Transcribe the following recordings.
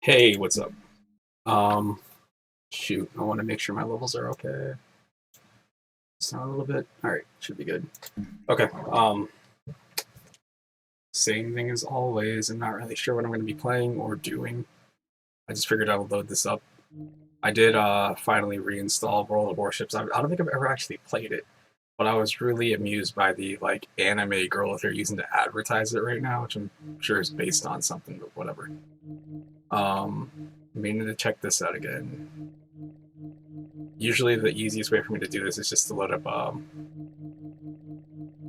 Hey, what's up? Um, Shoot, I want to make sure my levels are okay. Sound a little bit. All right, should be good. Okay. Same thing as always. I'm not really sure what I'm going to be playing or doing. I just figured I would load this up. I did finally reinstall World of Warships. I don't think I've ever actually played it, but I was really amused by the like anime girl that they're using to advertise it right now, which I'm sure is based on something, but whatever. Meaning to check this out again. Usually the easiest way for me to do this is just to load up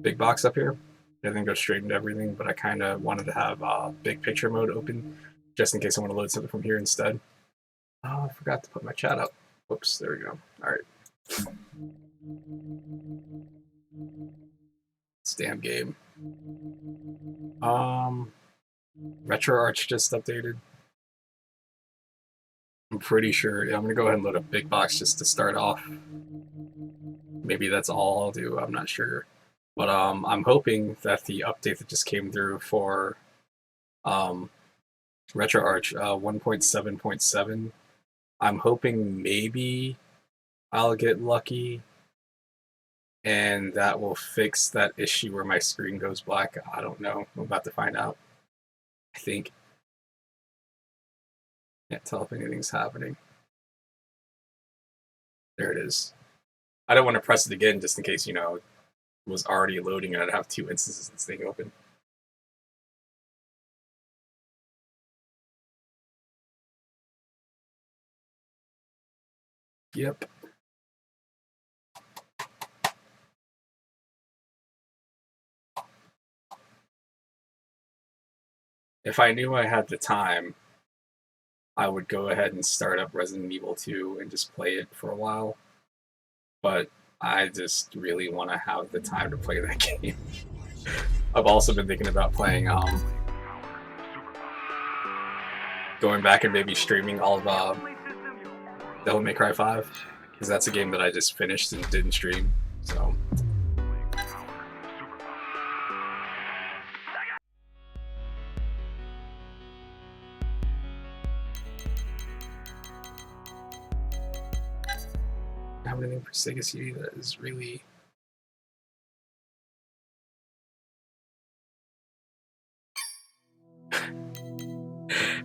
big box up here and then go straight into everything, but I kind of wanted to have big picture mode open just in case I want to load something from here instead. Oh, I forgot to put my chat up. Whoops, there we go. All right. This damn game. RetroArch just updated. I'm pretty sure. Yeah, I'm gonna go ahead and load up big box just to start off. Maybe that's all I'll do. I'm not sure, but I'm hoping that the update that just came through for RetroArch 1.7.7. I'm hoping maybe I'll get lucky, and that will fix that issue where my screen goes black. I don't know. I'm about to find out. I think. Can't tell if anything's happening. There it is. I don't want to press it again just in case, it was already loading and I'd have two instances of this thing open. Yep. If I knew I had the time, I would go ahead and start up Resident Evil 2 and just play it for a while. But I just really want to have the time to play that game. I've also been thinking about playing, going back and maybe streaming all of Devil May Cry 5, because that's a game that I just finished and didn't stream, so... I don't have anything for Sega CD that is really...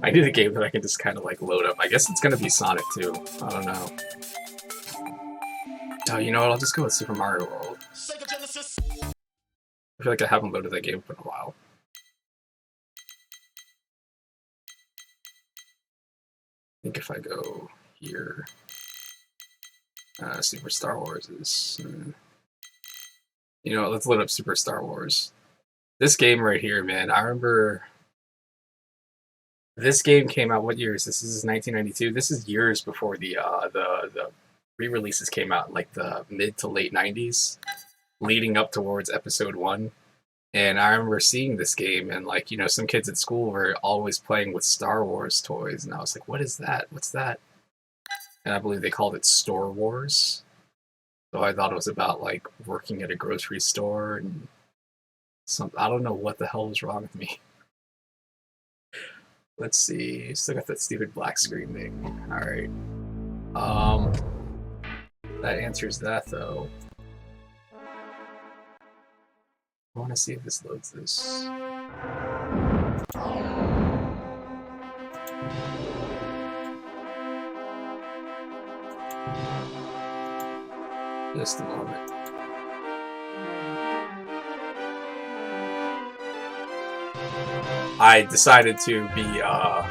I need a game that I can just kind of like load up. I guess it's gonna be Sonic 2. I don't know. Oh, you know what? I'll just go with Super Mario World. I feel like I haven't loaded that game up in a while. I think if I go here, Super Star Wars is... let's load up Super Star Wars. This game right here, man, I remember... This game came out, what year is this? This is 1992. This is years before the re-releases came out in like the mid to late 90s, leading up towards episode 1. And I remember seeing this game and like, some kids at school were always playing with Star Wars toys. And I was like, what is that? What's that? And I believe they called it Store Wars. So I thought it was about like working at a grocery store and I don't know what the hell was wrong with me. Let's see. Still got that stupid black screen thing. Alright. That answers that though. I want to see if this loads this. Just a moment. I decided to be a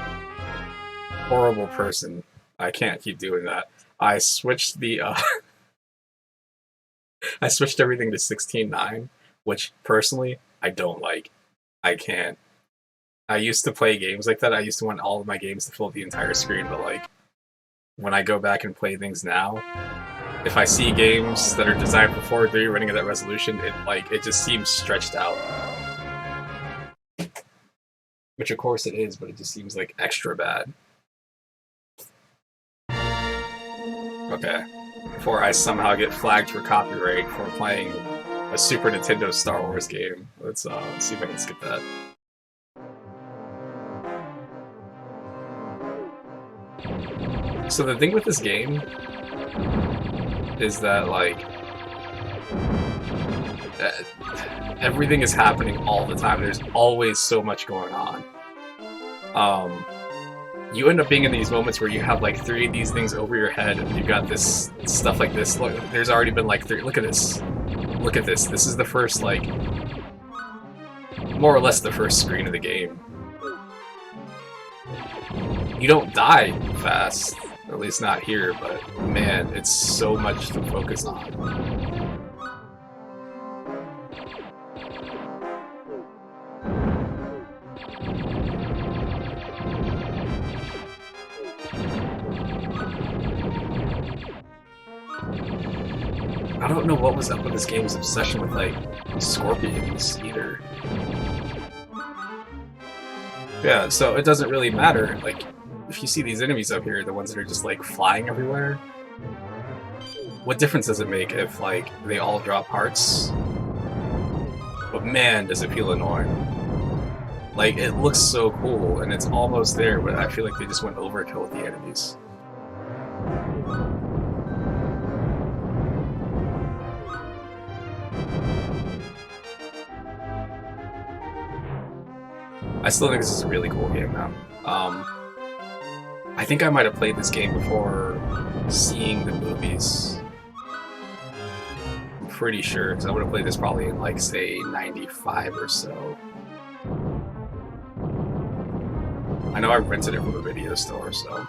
horrible person. I can't keep doing that. I switched the I switched everything to 16:9, which personally I don't like. I can't. I used to play games like that. I used to want all of my games to fill the entire screen, but like when I go back and play things now, if I see games that are designed for 4:3 running at that resolution, it just seems stretched out. Which of course it is, but it just seems like extra bad. Okay. Before I somehow get flagged for copyright for playing a Super Nintendo Star Wars game. Let's see if I can skip that. So the thing with this game is that, like, everything is happening all the time. There's always so much going on. You end up being in these moments where you have like 3 of these things over your head, and you got this stuff like this. Look, there's already been like 3. Look at this. Look at this. This is the first, like, more or less the first screen of the game. You don't die fast, at least not here, but man, it's so much to focus on. I don't know what was up with this game's obsession with, like, scorpions, either. Yeah, so it doesn't really matter, like, if you see these enemies up here, the ones that are just, like, flying everywhere, what difference does it make if, like, they all drop hearts? But man, does it feel annoying. Like, it looks so cool, and it's almost there, but I feel like they just went overkill with the enemies. I still think this is a really cool game now. I think I might have played this game before seeing the movies. I'm pretty sure, because I would have played this probably in, like, say, 95 or so. I know I rented it from a video store, so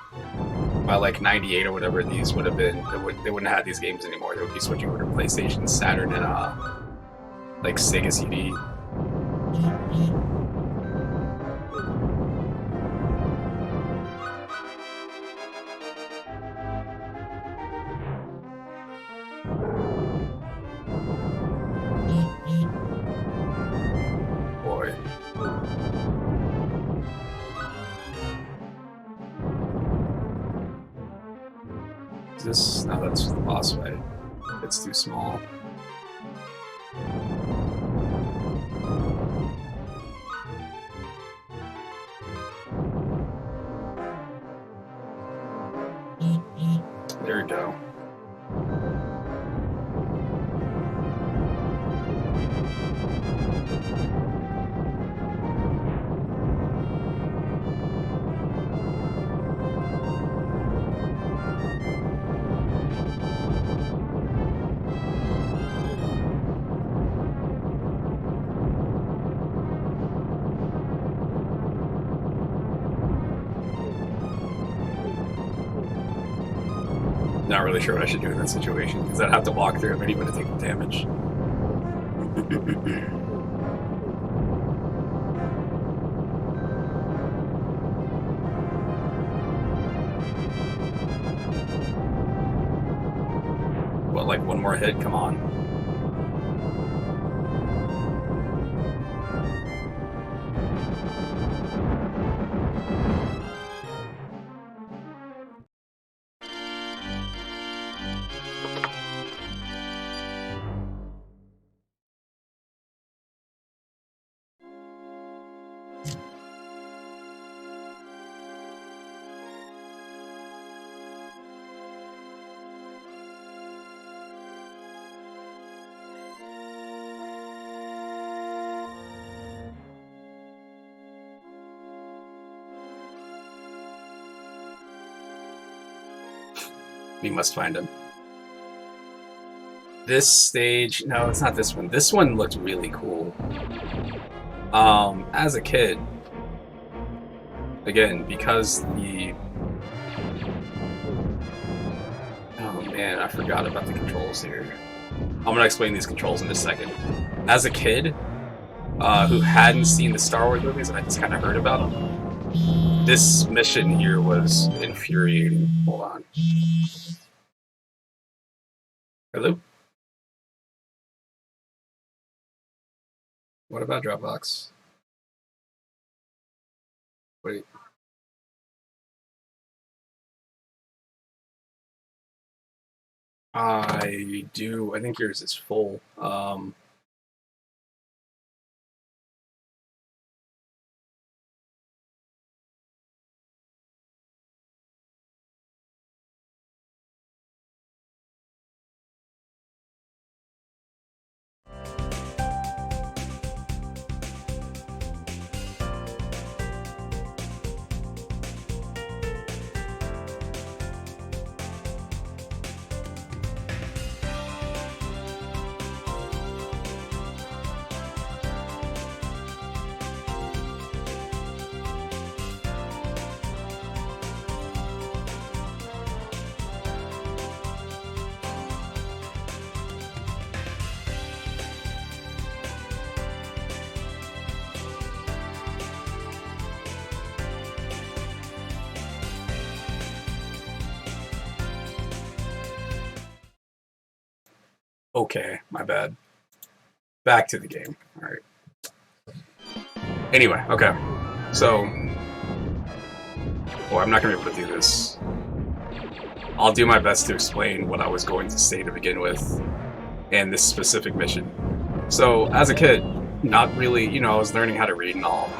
by like 98 or whatever, these would have been, they wouldn't have these games anymore. They would be switching over to PlayStation, Saturn, and like Sega CD. Boy. Is this? No, that's the boss fight. It's too small. There we go. Not really sure what I should do in that situation, because I'd have to walk through him anyway to take the damage. What, like one more hit? Come on. We must find him. This stage, no, it's not this one. This one looked really cool. As a kid, again, because the... Oh man, I forgot about the controls here. I'm gonna explain these controls in a second. As a kid, who hadn't seen the Star Wars movies and I just kind of heard about them, this mission here was infuriating. Hold on. Hello? What about Dropbox? Wait. I do. I think yours is full. Okay, my bad. Back to the game. Alright. Anyway, okay. So, well, I'm not going to be able to do this. I'll do my best to explain what I was going to say to begin with, and this specific mission. So, as a kid, not really, you know, I was learning how to read and all.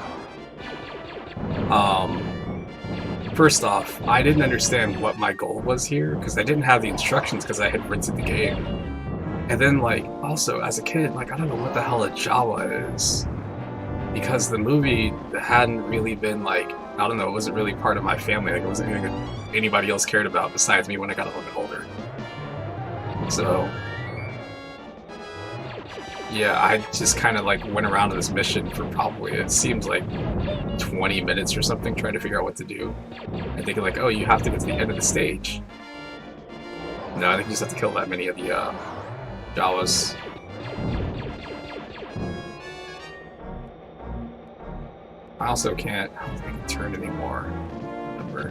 First off, I didn't understand what my goal was here, because I didn't have the instructions because I had rinsed the game. And then, like, also, as a kid, like, I don't know what the hell a Jawa is. Because the movie hadn't really been, like, I don't know, it wasn't really part of my family. Like, it wasn't anything that anybody else cared about besides me when I got a little bit older. So, yeah, I just kind of, like, went around to this mission for probably, it seems like 20 minutes or something, trying to figure out what to do. And thinking, like, oh, you have to get to the end of the stage. No, I think you just have to kill that many of the, Jawas. I also can't, I don't think I can turn anymore. Remember.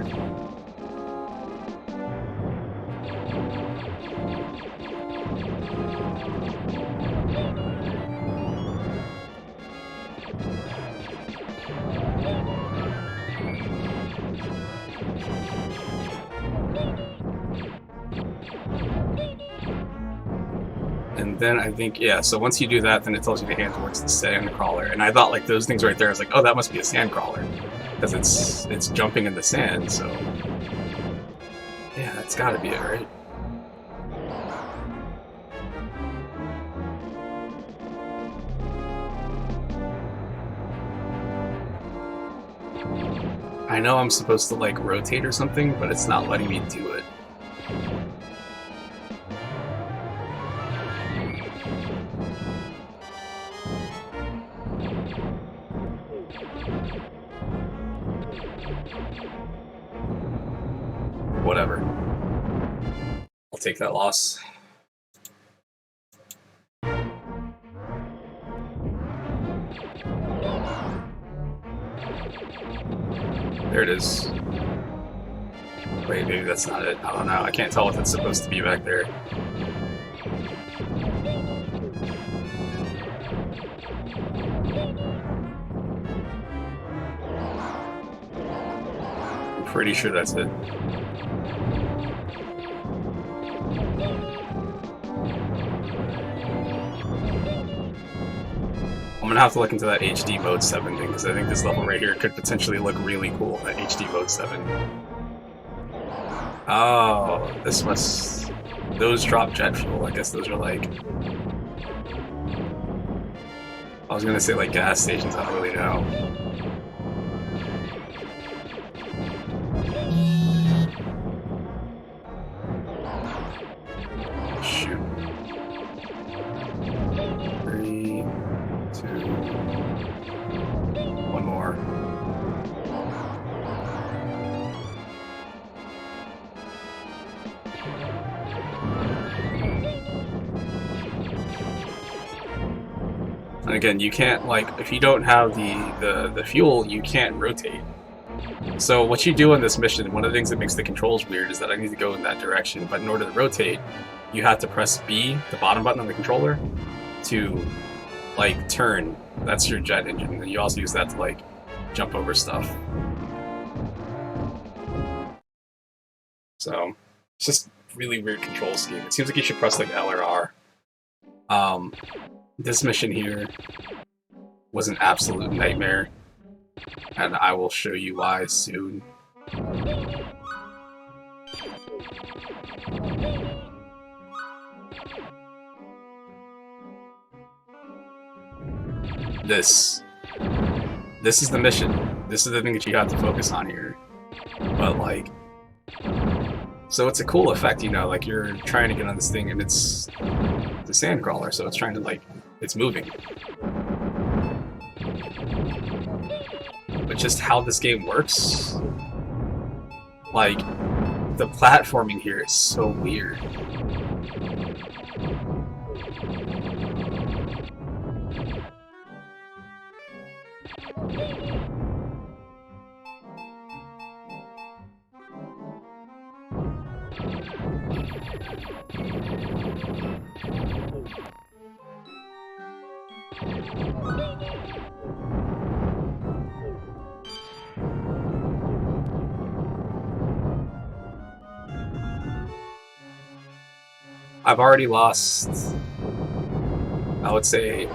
And then I think, yeah, so once you do that, then it tells you to hand towards the sand crawler. And I thought, like, those things right there, I was like, oh, that must be a sand crawler. Because it's jumping in the sand, so... yeah, that's gotta be it, right? I know I'm supposed to, like, rotate or something, but it's not letting me do it. Whatever. I'll take that loss. There it is. Wait, maybe that's not it. I don't know. I can't tell if it's supposed to be back there. I'm pretty sure that's it. I'm gonna have to look into that HD mode 7 thing, because I think this level right here could potentially look really cool in that HD mode 7. Oh, this must... those drop jet fuel. I guess those are like... I was gonna say like gas stations, I don't really know. Shoot. 3, 2... one more. And again, you can't, like, if you don't have the fuel, you can't rotate. So what you do in this mission, one of the things that makes the controls weird is that I need to go in that direction, but in order to rotate, you have to press B, the bottom button on the controller, to, like, turn. That's your jet engine, and you also use that to, like, jump over stuff. So, it's just really weird control scheme. It seems like you should press, like, L or R. This mission here was an absolute nightmare, and I will show you why soon. This is the mission. This is the thing that you have to focus on here. But, like, so it's a cool effect, you know, like you're trying to get on this thing and it's the sand crawler, so it's trying to, like, it's moving. But just how this game works, like, the platforming here is so weird. I've already lost, I would say,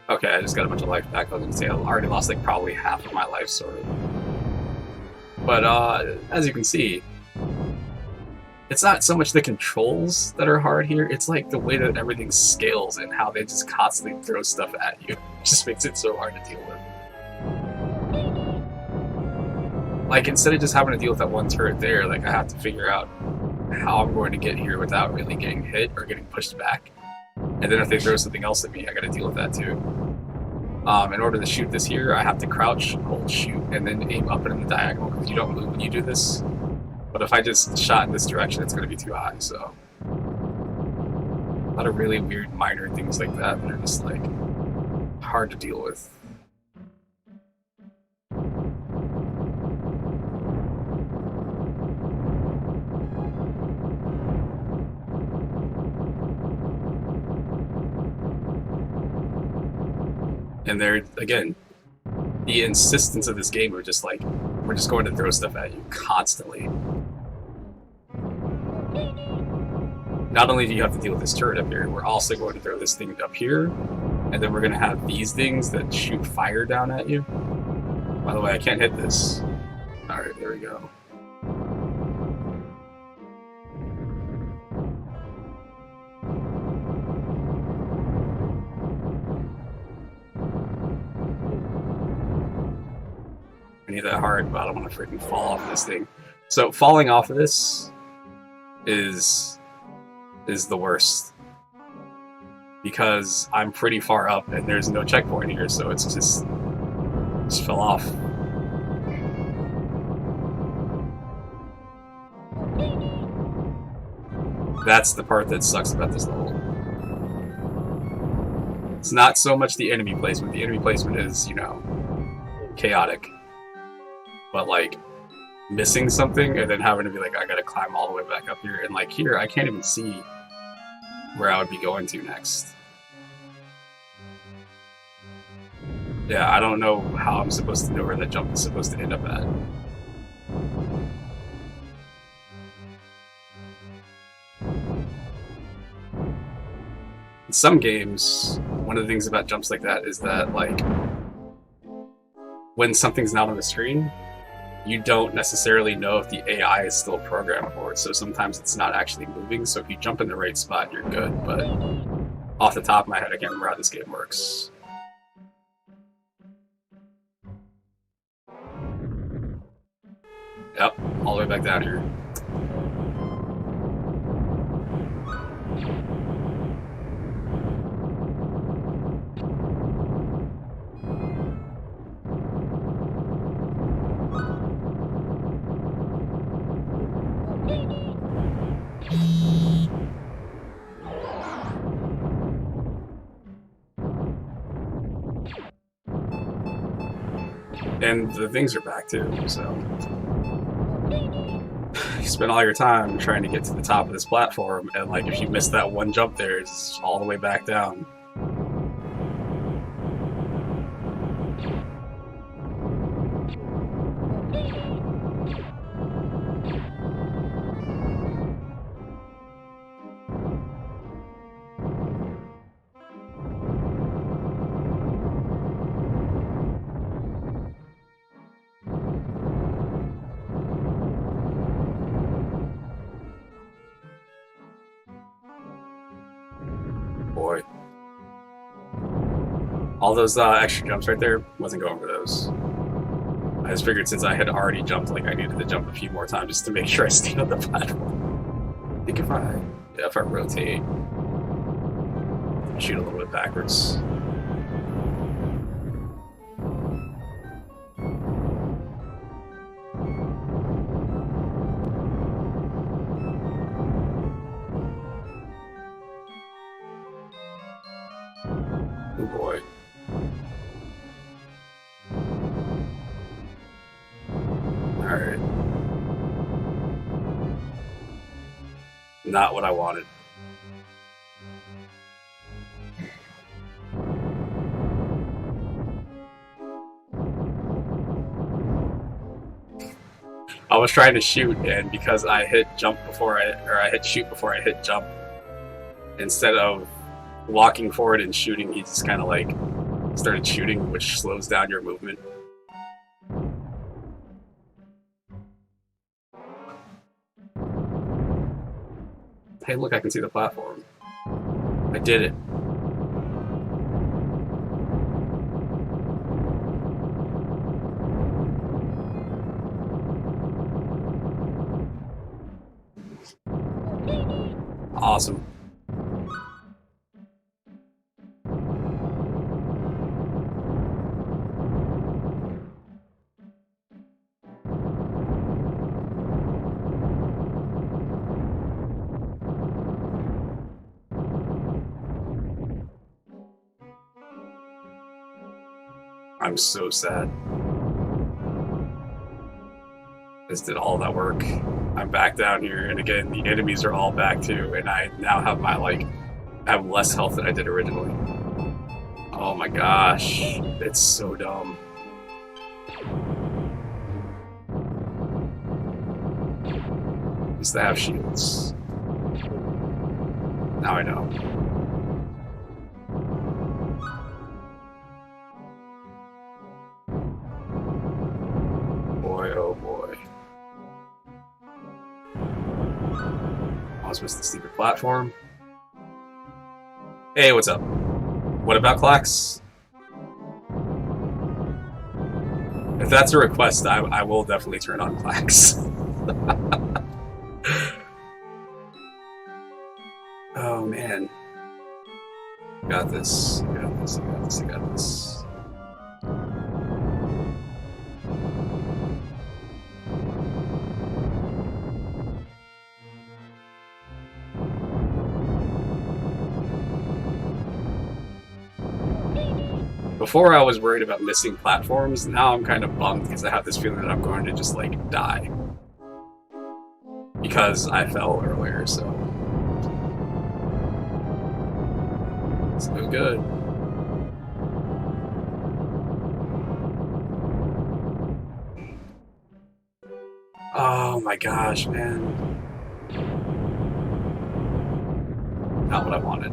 okay, I just got a bunch of life back. I was gonna say I've already lost like probably half of my life, sort of. But as you can see, it's not so much the controls that are hard here, it's like the way that everything scales and how they just constantly throw stuff at you. It just makes it so hard to deal with. Like, instead of just having to deal with that one turret there, like, I have to figure out how I'm going to get here without really getting hit or getting pushed back. And then if they throw something else at me, I gotta deal with that too. In order to shoot this here, I have to crouch, hold shoot, and then aim up and in the diagonal, because you don't move when you do this. But if I just shot in this direction, it's gonna be too high, so. A lot of really weird minor things like that that are just like hard to deal with. And there, again, the insistence of this game of just like, we're just going to throw stuff at you constantly. Not only do you have to deal with this turret up here, we're also going to throw this thing up here, and then we're going to have these things that shoot fire down at you. By the way, I can't hit this. Alright, there we go. I need that hard, but I don't want to freaking fall off of this thing. So falling off of this is the worst, because I'm pretty far up and there's no checkpoint here, so it's just fell off. That's the part that sucks about this level. It's not so much the enemy placement. The enemy placement is, you know, chaotic. But like missing something and then having to be like, I gotta climb all the way back up here, and like here I can't even see where I would be going to next. Yeah, I don't know how I'm supposed to know where that jump is supposed to end up at. In some games, one of the things about jumps like that is that, like, when something's not on the screen, you don't necessarily know if the AI is still programmed for it, so sometimes it's not actually moving, so if you jump in the right spot, you're good, but off the top of my head, I can't remember how this game works. Yep, all the way back down here. And the things are back too, so you spend all your time trying to get to the top of this platform, and like if you miss that one jump there, it's all the way back down. Boy. All those extra jumps right there, wasn't going for those. I just figured since I had already jumped, like I needed to jump a few more times just to make sure I stayed on the platform. I think if I rotate, shoot a little bit backwards. Oh boy. Alright. Not what I wanted. I was trying to shoot, and because I hit I hit shoot before I hit jump, instead of walking forward and shooting, he just kind of like started shooting, which slows down your movement. Hey, look, I can see the platform. I did it. Awesome. I'm so sad. This did all that work. I'm back down here, and again, the enemies are all back too, and I now have my, like, I have less health than I did originally. Oh my gosh. It's so dumb. Used to have shields. Now I know. Boy, oh boy. Almost missed the stupid platform. Hey, what's up? What about Clax? If that's a request, I will definitely turn on Clax. Oh man. Got this. Got this. Got this. Got this. Before I was worried about missing platforms, now I'm kind of bummed because I have this feeling that I'm going to just, like, die. Because I fell earlier, so... It's no good. Oh my gosh, man. Not what I wanted.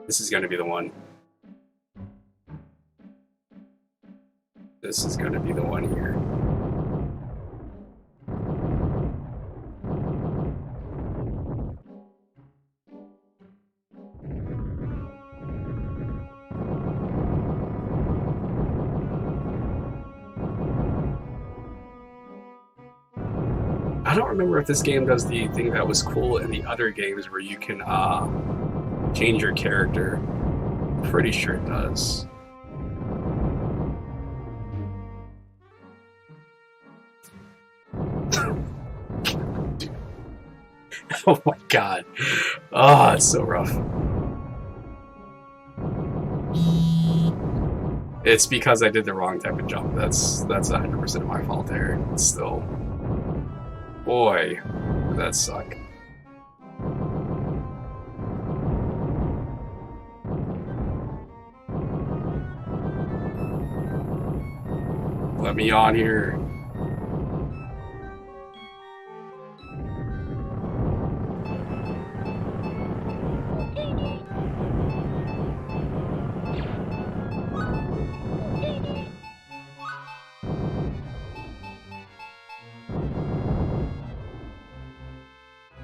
This is going to be the one. This is going to be the one here. I don't remember if this game does the thing that was cool in the other games where you can change your character. I'm pretty sure it does. Oh my god. Oh, it's so rough. It's because I did the wrong type of jump. That's 100% my fault there. It's still... Boy, that suck. Let me on here.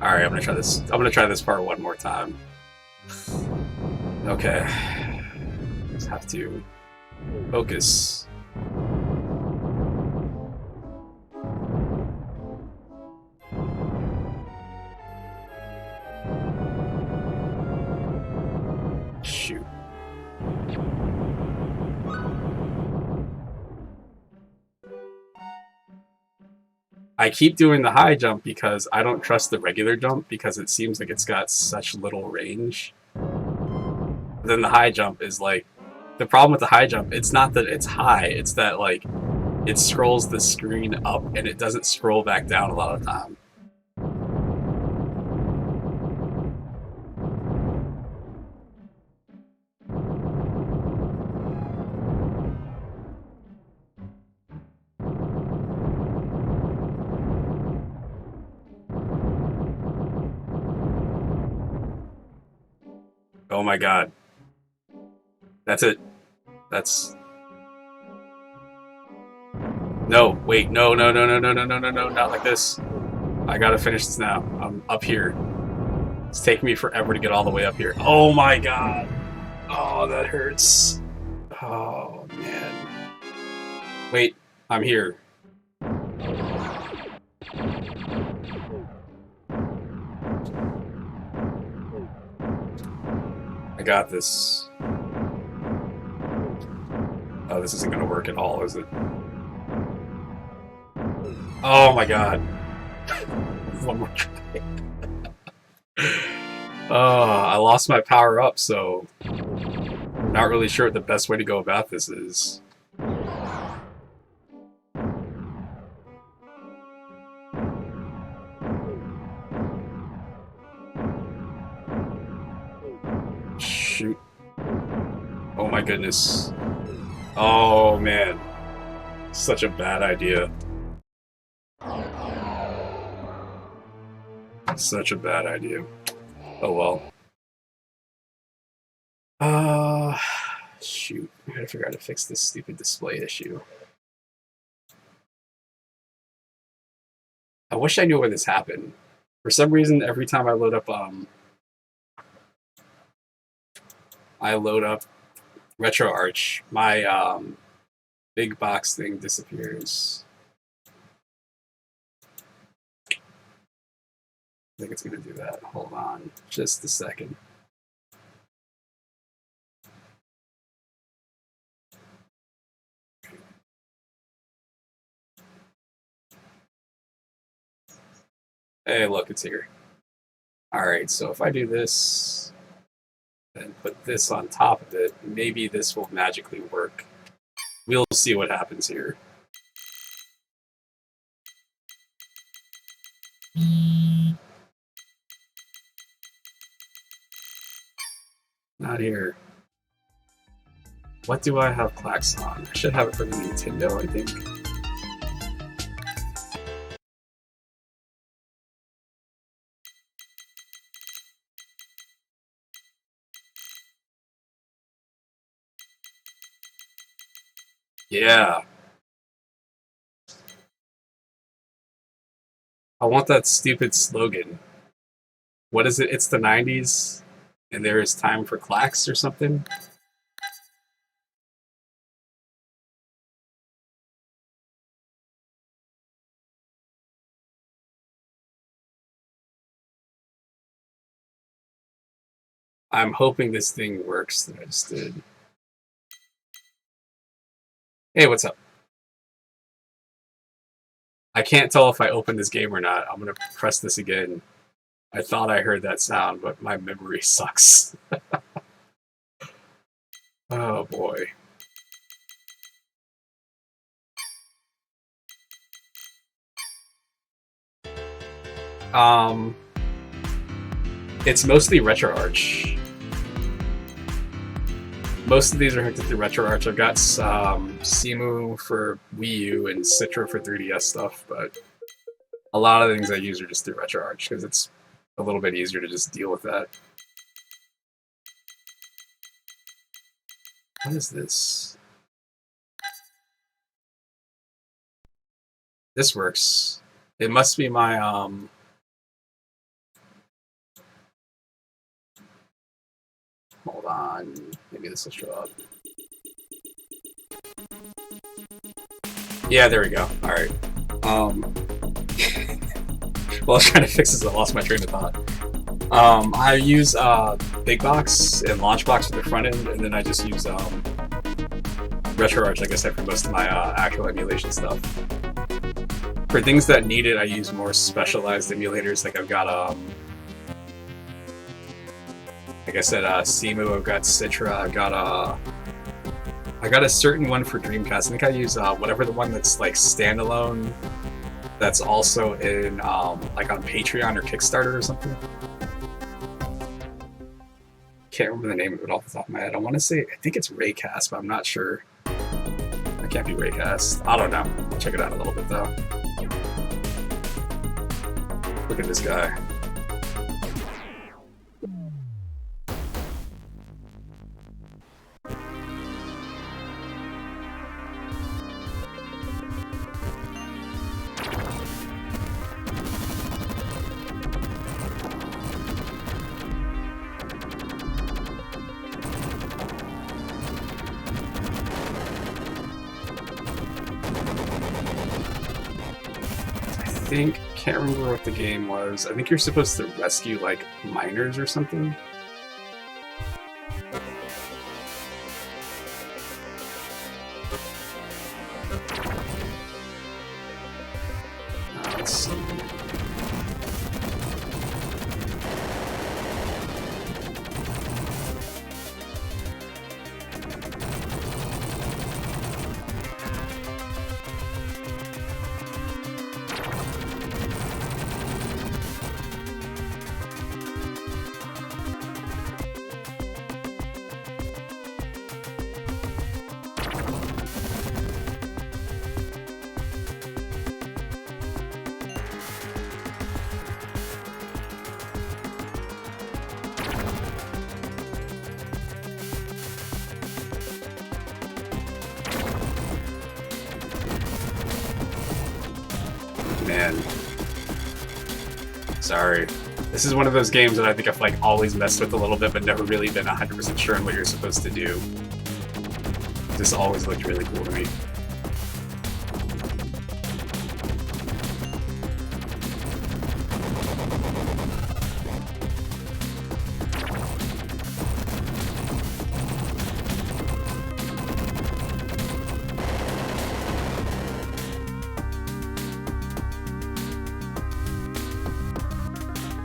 Alright, I'm gonna try this part one more time. Okay. Just have to focus. Shoot. I keep doing the high jump because I don't trust the regular jump because it seems like it's got such little range. But then the high jump is like, the problem with the high jump, it's not that it's high, it's that like it scrolls the screen up and it doesn't scroll back down a lot of the time. Oh my god. That's it. That's... No, wait, no, no, no, no, no, no, no, no, no, not like this. I gotta finish this now. I'm up here. It's taking me forever to get all the way up here. Oh my god. Oh, that hurts. Oh, man. Wait, I'm here. I got this. Oh, this isn't gonna work at all, is it? Oh my god. One more try. I lost my power up, so I'm not really sure what the best way to go about this is. Shoot. Oh my goodness. Oh man. Such a bad idea. Such a bad idea. Oh well. Shoot. I gotta figure out how to fix this stupid display issue. I wish I knew where this happened. For some reason, every time I load up RetroArch, my big box thing disappears. I think it's gonna do that. Hold on just a second. Hey, look, it's here. Alright, so if I do this and put this on top of it, maybe this will magically work. We'll see what happens here. Not here. What do I have Clax on? I should have it for the Nintendo, I think. Yeah. I want that stupid slogan. What is it? It's the 90s, and there is time for Clax or something? I'm hoping this thing works that I just did. Hey, what's up? I can't tell if I opened this game or not. I'm gonna press this again. I thought I heard that sound, but my memory sucks. Oh boy. It's mostly RetroArch. Most of these are hooked up to RetroArch. I've got Simu for Wii U and Citra for 3DS stuff, but a lot of the things I use are just through RetroArch because it's a little bit easier to just deal with that. What is this? This works. It must be my hold on. Maybe this will show up. Yeah, there we go. Alright. Well, I was trying to fix this, I lost my train of thought. I use Big Box and Launch Box for the front end, and then I just use RetroArch, like I said, for most of my actual emulation stuff. For things that need it, I use more specialized emulators. Like I've got like I said, Simu. I've got Citra. I got a certain one for Dreamcast. I think I use whatever the one that's like standalone. That's also in like on Patreon or Kickstarter or something. Can't remember the name of it off the top of my head. I think it's Raycast, but I'm not sure. It can't be Raycast. I don't know. I'll check it out a little bit though. Look at this guy. Can't remember what the game was. I think you're supposed to rescue like miners or something. Let's see. Man. Sorry. This is one of those games that I think I've like always messed with a little bit, but never really been 100% sure on what you're supposed to do. This always looked really cool to me.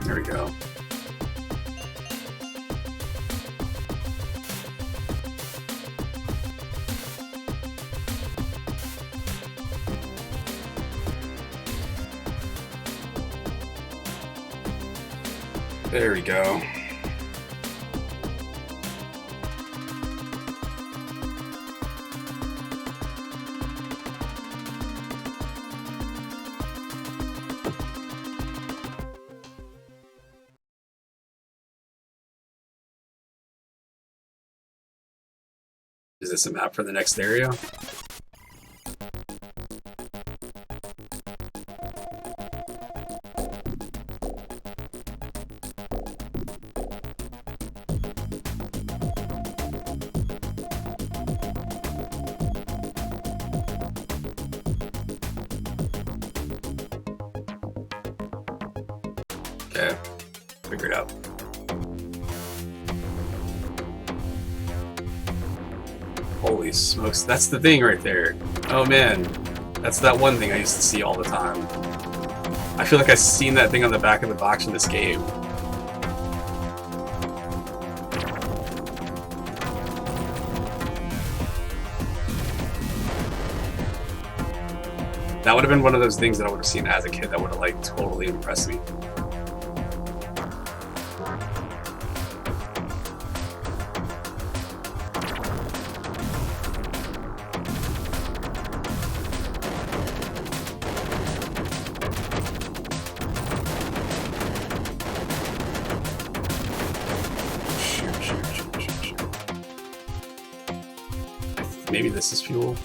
There we go. There we go. Is this a map for the next area? Okay, figure it out. Holy smokes, that's the thing right there. Oh man, that's that one thing I used to see all the time. I feel like I've seen that thing on the back of the box in this game. That would have been one of those things that I would have seen as a kid that would have like totally impressed me. Maybe this is fuel.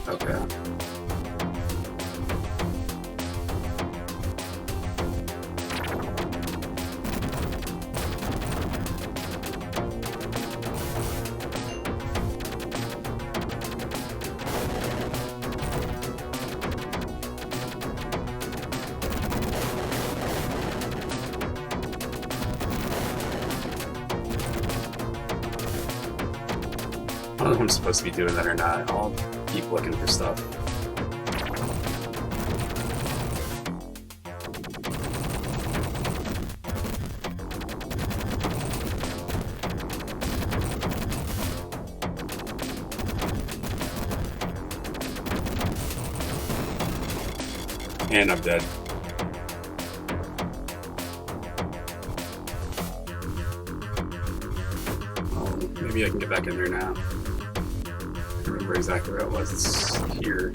Okay. don't know if I'm supposed to be doing that or not. I'll keep looking for stuff. And I'm dead. Oh, maybe I can get back in there now. I don't remember exactly where it was. It's here.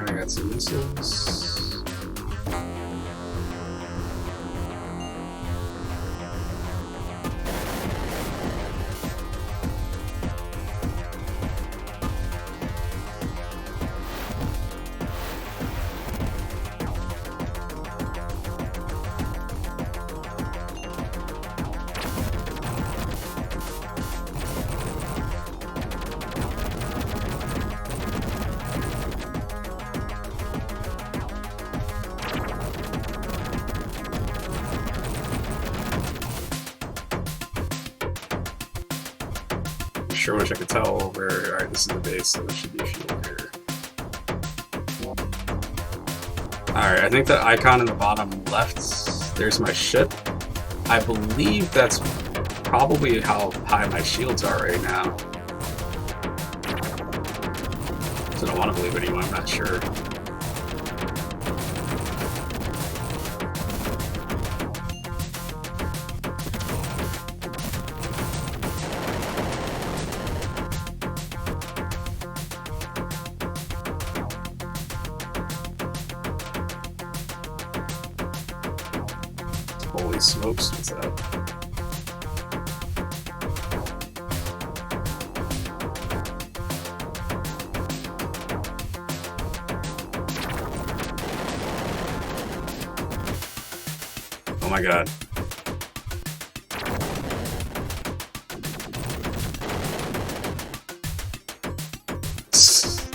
I got some missiles. Sure wish I could tell where. Alright, this is the base, so there should be a fuel here. Alright, I think the icon in the bottom left, there's my ship. I believe that's probably how high my shields are right now. So I don't want to believe anyone, I'm not sure. Holy smokes, what's that? Oh my god. It's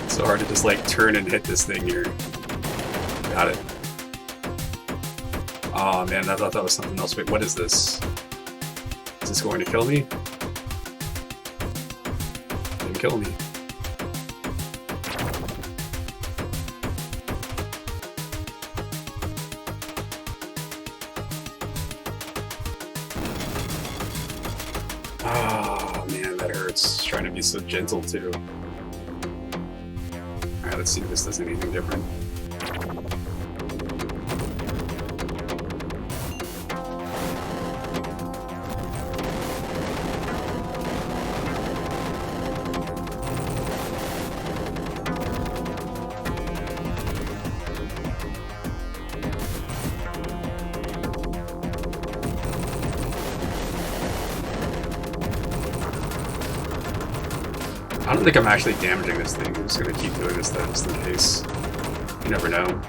so hard to just like turn and hit this thing here. Got it. Oh man, I thought that was something else. Wait, what is this? Is this going to kill me? Didn't kill me. Oh man, that hurts. Trying to be so gentle too. Alright, let's see if this does anything different. I don't think I'm actually damaging this thing. I'm just gonna keep doing this though, just in case. You never know.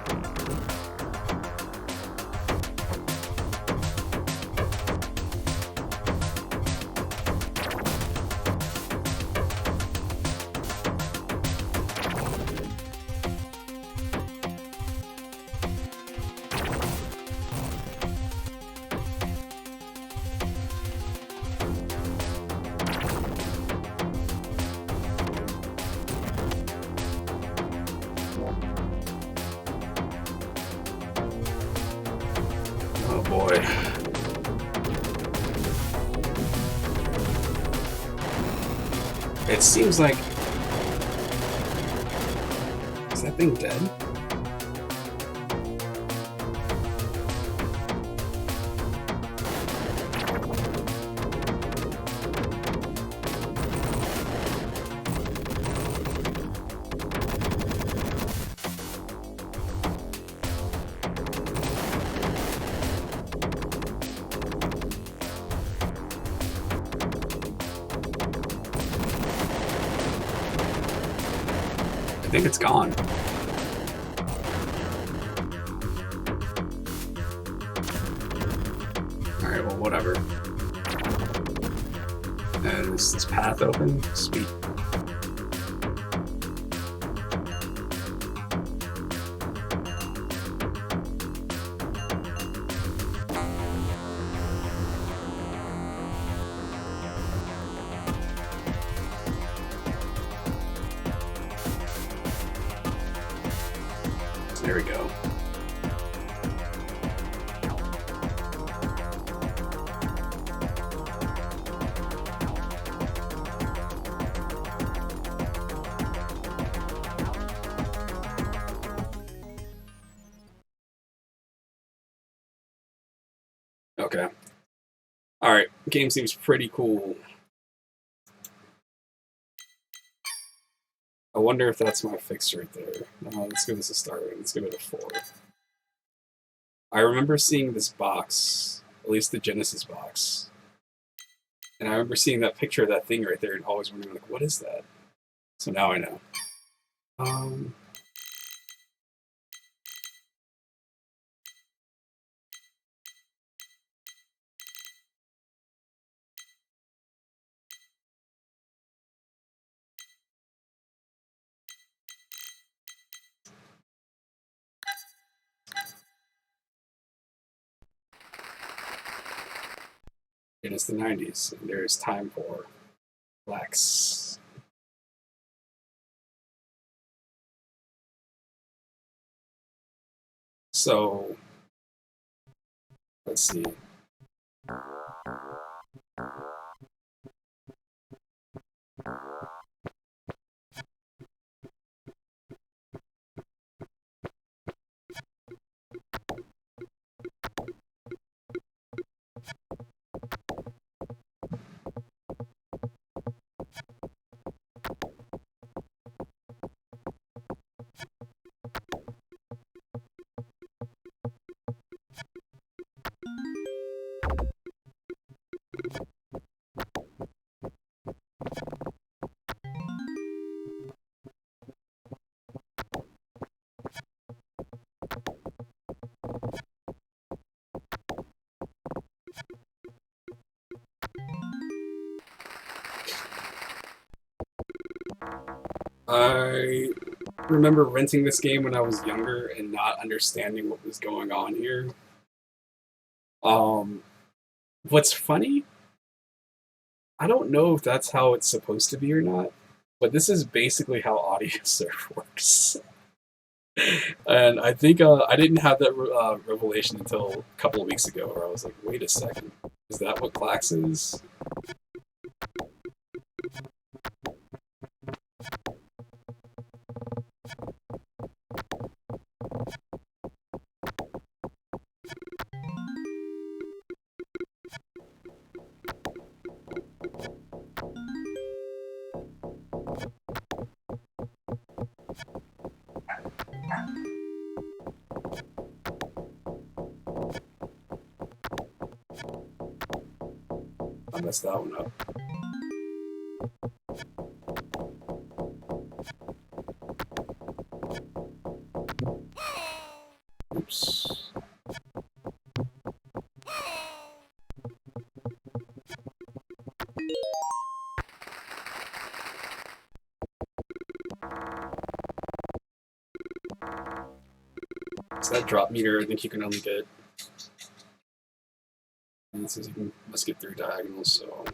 Oh boy. It seems like... Is that thing dead? I think it's gone. Alright, well, whatever. And is this path open? Sweet. There we go. Okay. Alright, game seems pretty cool. I wonder if that's my fix right there. Let's give this a star rating. Let's give it a 4. I remember seeing this box, at least the Genesis box, and I remember seeing that picture of that thing right there and always wondering, like, what is that? So now I know. It is the 90s, and there is time for Flex. So, let's see. I remember renting this game when I was younger and not understanding what was going on here. What's funny, I don't know if that's how it's supposed to be or not, but this is basically how audio surf works. And I think I didn't have that revelation until a couple of weeks ago, where I was like, wait a second, is that what Clax is? I messed that one up. Oops. It's that drop meter I think you can only get. And it says you must get through diagonals, so.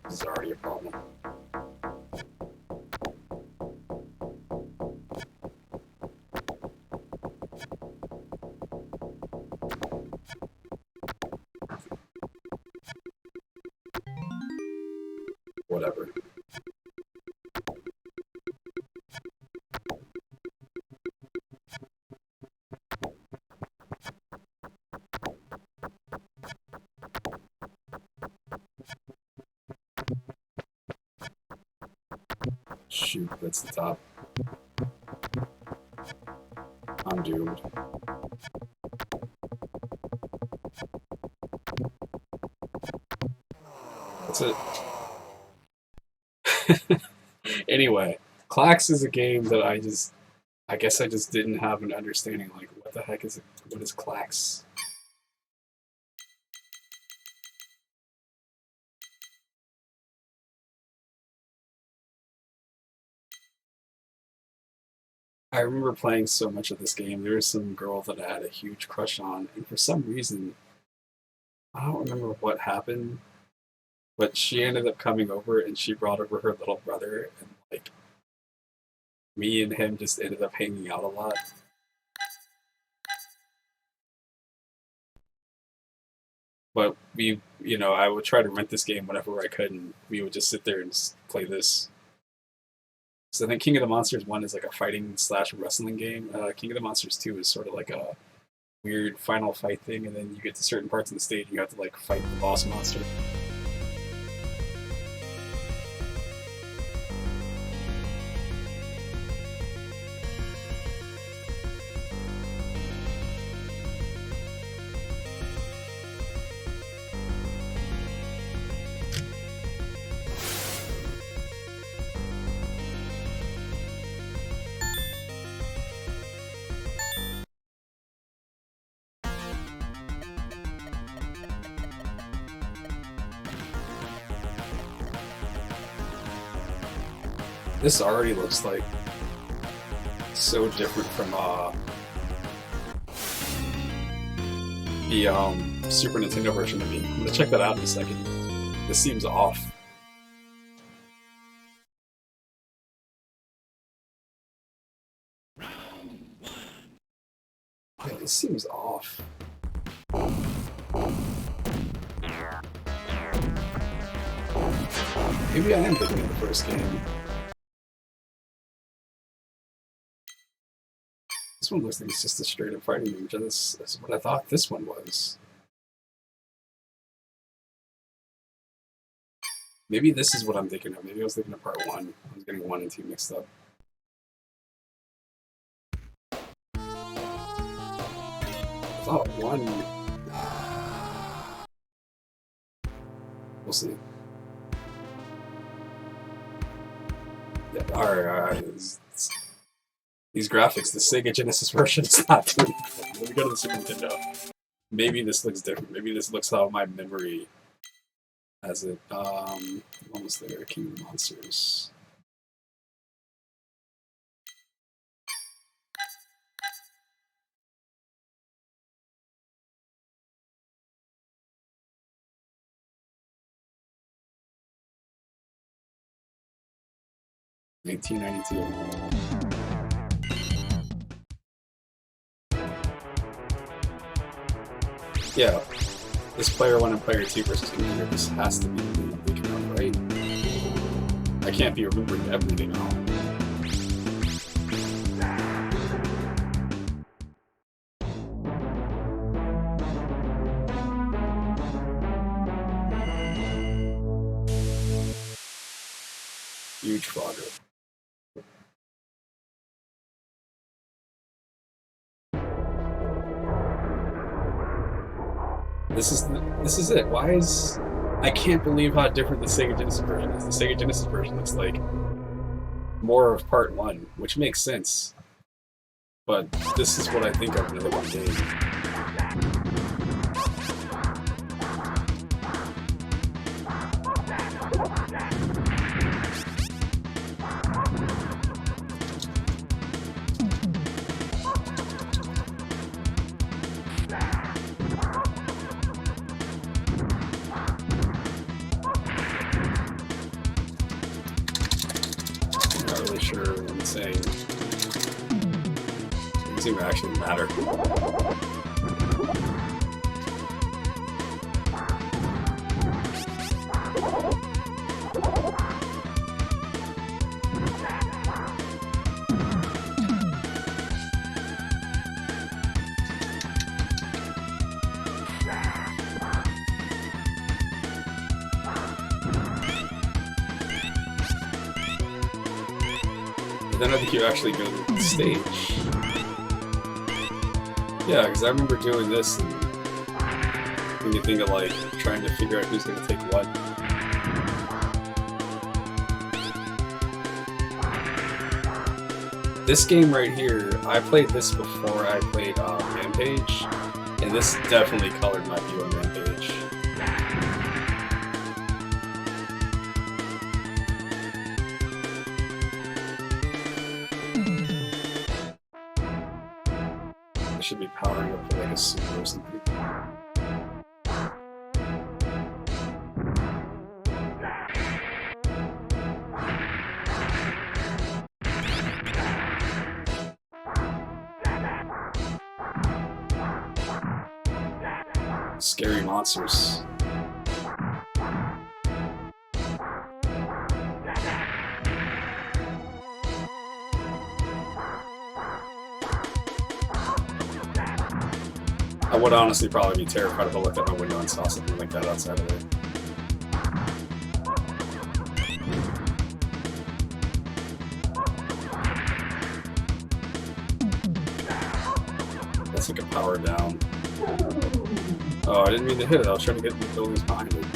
This is already a problem. Whatever. Shoot, that's the top. I'm doomed. That's it. Anyway, Clax is a game that I guess I just didn't have an understanding, like, what the heck is it? What is Clax? I remember playing so much of this game. There was some girl that I had a huge crush on, and for some reason, I don't remember what happened, but she ended up coming over and she brought over her little brother, and like me and him just ended up hanging out a lot. But I would try to rent this game whenever I could, and we would just sit there and just play this. So I think King of the Monsters 1 is like a fighting slash wrestling game. King of the Monsters 2 is sort of like a weird final fight thing, and then you get to certain parts of the stage and you have to like fight the boss monster. This already looks like so different from the Super Nintendo version of me. I'm gonna check that out in a second. This seems off. Yeah, this seems off. Maybe I am thinking of the first game. This one looks like it's just a straight up fighting game. That's what I thought this one was. Maybe this is what I'm thinking of. Maybe I was thinking of part 1. I was getting 1 and 2 mixed up. I thought 1. We'll see. Yeah, alright. These graphics, the Sega Genesis version is not doing it. Let me go to the Super Nintendo. Maybe this looks different. Maybe this looks how my memory has it. Almost there. King of the Monsters. $1992. Yeah, this player 1 and player 2 versus computer. This has to be the thinking of, right? I can't be remembering everything wrong. Huge Frogger. This is it. Why is I can't believe how different the Sega Genesis version is. The Sega Genesis version looks like more of part 1, which makes sense. But this is what I think of another one game. Sure what I'm saying. Doesn't seem to actually matter. Then I think you actually go to the stage. Yeah, because I remember doing this and when you think of like trying to figure out who's going to take what. This game right here, I played this before I played Rampage, and this definitely colored my view on Rampage. like powering up for like a super or something. Scary monsters. I would honestly probably be terrified if I looked out my window and saw something like that outside of it. That's like a power down. Oh, I didn't mean to hit it. I was trying to get the buildings behind it.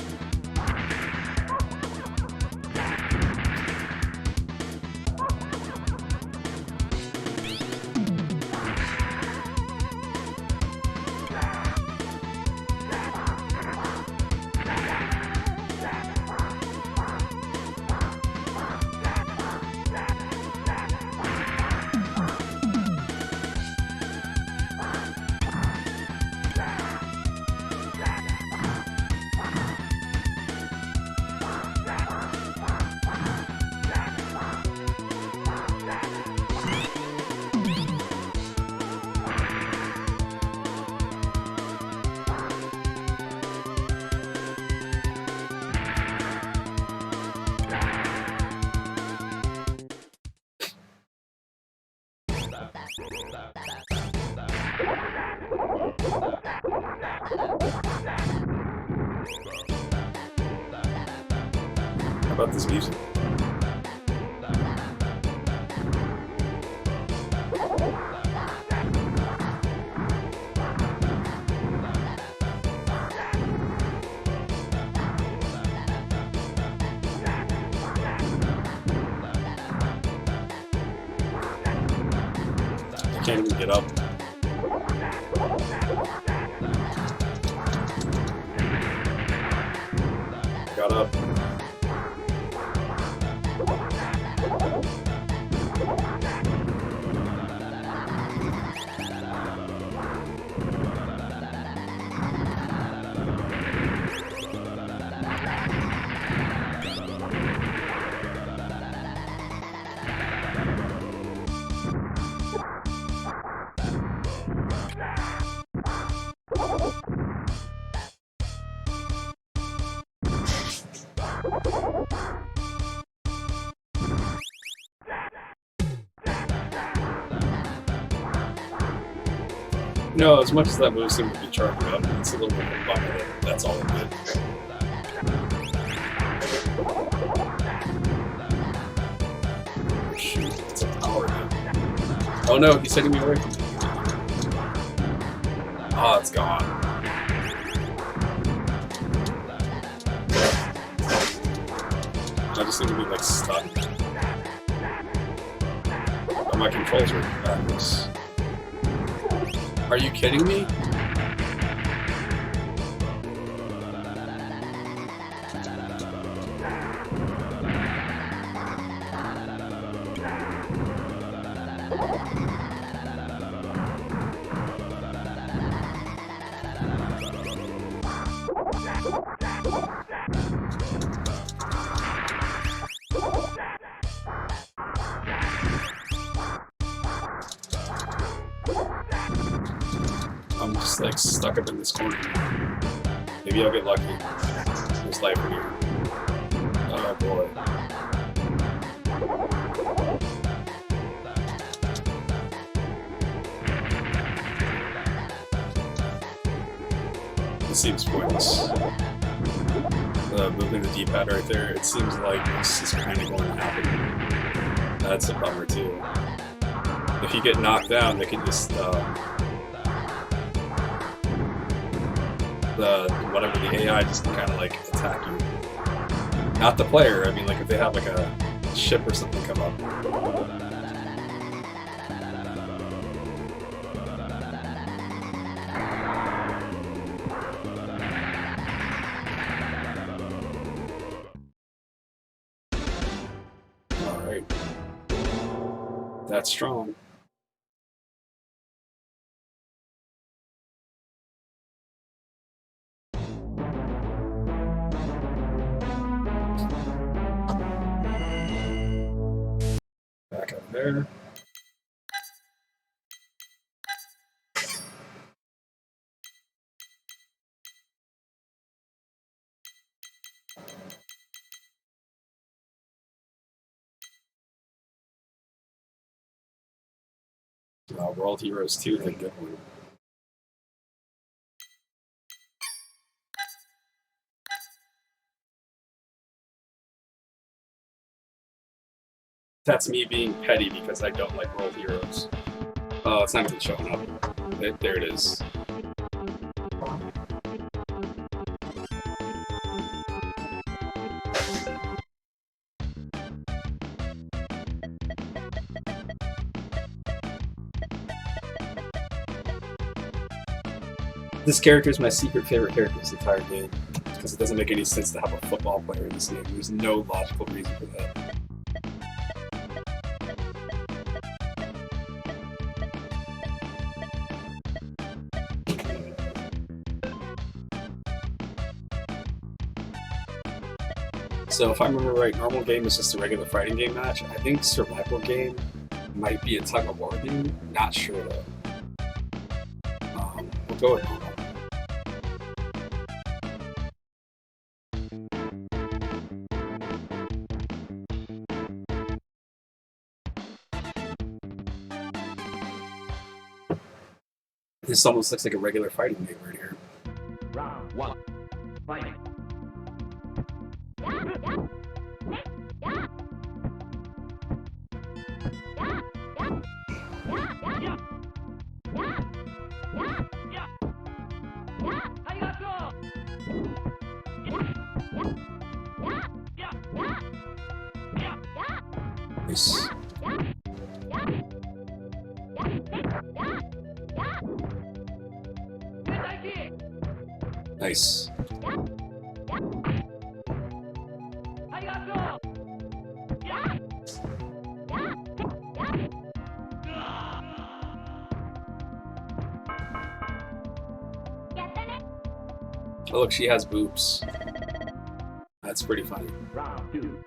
How about this music? I can't even get up. Got up. No, as much as that move seemed to be charged up, it's a little bit of a bummer that that's all it did. Shoot, it's a power now. Oh no, he's taking me away from me. Oh, it's gone. I just seem to be like stuck. Oh, my controls are backwards. Are you kidding me? I'm just like stuck up in this corner. Maybe I'll get lucky. There's life in here. Oh boy. It seems pointless. Moving the D-pad right there, it seems like this is kind of going to happen. That's a bummer too. If you get knocked down, they can just whatever the AI just kind of like attack you. Not the player. I mean, like if they have like a ship or something come up. All right, that's strong. there. World Heroes 2 is a good one. That's me being petty because I don't like World Heroes. Oh, it's not even showing up. There it is. This character is my secret favorite character in this entire game because it doesn't make any sense to have a football player in this game. There's no logical reason for that. So if I remember right, normal game is just a regular fighting game match. I think survival game might be a tug of war game. Not sure though. We'll go with normal. This almost looks like a regular fighting game right here. Round 1. Fighting. Nice. Nice. Oh look, she has boobs. That's pretty funny. Round 2.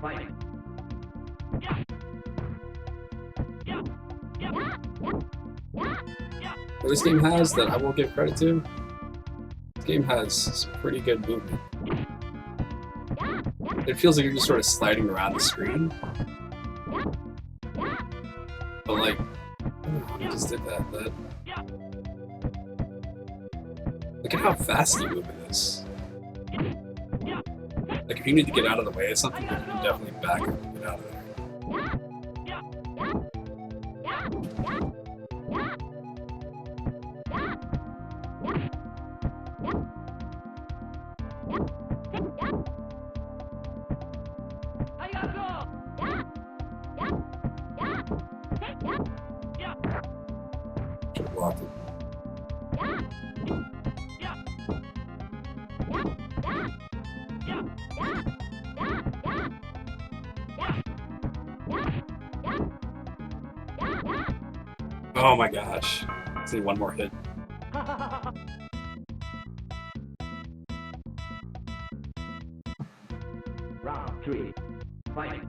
Fighting. What this game has that I will give credit to, this game has some pretty good movement. It feels like you're just sort of sliding around the screen. But like, I just did that, but look at how fast you move in this. Like if you need to get out of the way of something, you can definitely back up and get out of there. Should have blocked it. Oh my gosh. Let's see one more hit. Round 3. Fighting.